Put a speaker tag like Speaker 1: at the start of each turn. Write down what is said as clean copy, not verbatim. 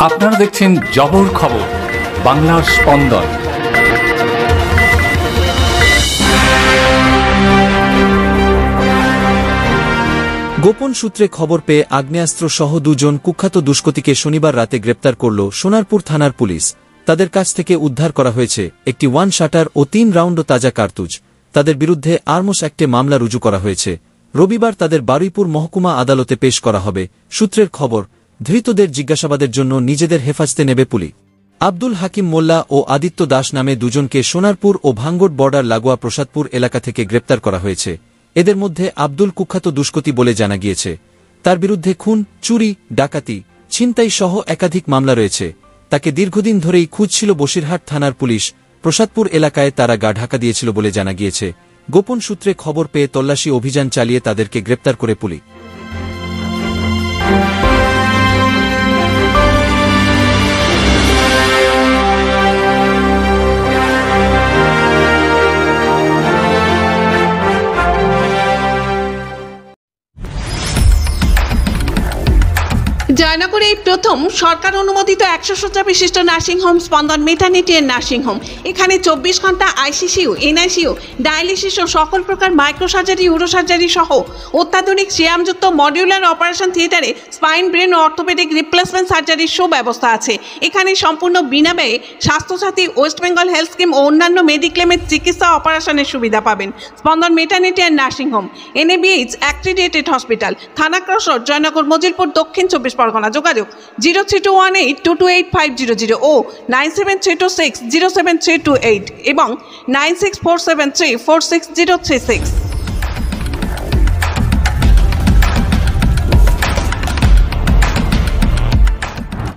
Speaker 1: আপনারা দেখছেন জবর খবর, বাংলার স্পন্দন।
Speaker 2: গোপন সূত্রে খবর পেয়ে আগ্নেয়াস্ত্র সহ দুজন কুখ্যাত দুষ্কৃতীকে শনিবার রাতে গ্রেপ্তার করল সোনারপুর থানার পুলিশ। তাদের কাছ থেকে উদ্ধার করা হয়েছে একটি ওয়ান শাটার ও 3 রাউন্ড তাজা কার্তুজ। তাদের বিরুদ্ধে আর্মস অ্যাক্টে মামলা রুজু করা হয়েছে। রবিবার তাদের বারুইপুর মহকুমা আদালতে পেশ করা হবে। সূত্রের খবর, ধৃতদের জিজ্ঞাসাবাদের জন্য নিজেদের হেফাজতে নেবে পুলিশ। আব্দুল হাকিম মোল্লা ও আদিত্য দাস নামে দুজনকে সোনারপুর ও ভাঙ্গট বর্ডার লাগোয়া প্রসাদপুর এলাকা থেকে গ্রেপ্তার করা হয়েছে। এদের মধ্যে আব্দুল কুখ্যাত দুষ্কৃতী বলে জানা গিয়েছে। তার বিরুদ্ধে খুন, চুরি, ডাকাতি, ছিনতাই সহ একাধিক মামলা রয়েছে। তাকে দীর্ঘদিন ধরেই খুঁজছিল বসিরহাট থানার পুলিশ। প্রসাদপুর এলাকায় তারা গা ঢাকা দিয়েছিল বলে জানা গিয়েছে। গোপন সূত্রে খবর পেয়ে তল্লাশি অভিযান চালিয়ে তাদেরকে গ্রেপ্তার করে পুলিশ।
Speaker 3: জয়নগরে এই প্রথম সরকার অনুমোদিত 100 শয্যা বিশিষ্ট নার্সিংহোম স্পন্দন মেটার্নিটি এন্ড নার্সিংহোম। এখানে 24 ঘন্টা আইসিসিউ, এনআইসিউ, ডায়ালিসিস ও সকল প্রকার মাইক্রোসার্জারি, ইউরোসার্জারি সহ অত্যাধুনিক সিয়ামযুক্ত মডিউলার অপারেশন থিয়েটারে স্পাইন, ব্রেন ও অর্থোপেডিক রিপ্লেসমেন্ট সার্জারির সুব্যবস্থা আছে। এখানে সম্পূর্ণ বিনাব্যয়ে Swasthya Sathi, west Bengal health scheme ও অন্যান্য মেডিক্লেমের চিকিৎসা অপারেশনের সুবিধা পাবেন। Spandan maternity and nursing home, NABH accredited hospital, Thana cross road, Joynagar, Mazilpur, Dakshin 24 Pargana. যোগাযোগ 0321822850 ও 9732607328 এবং 9647346036।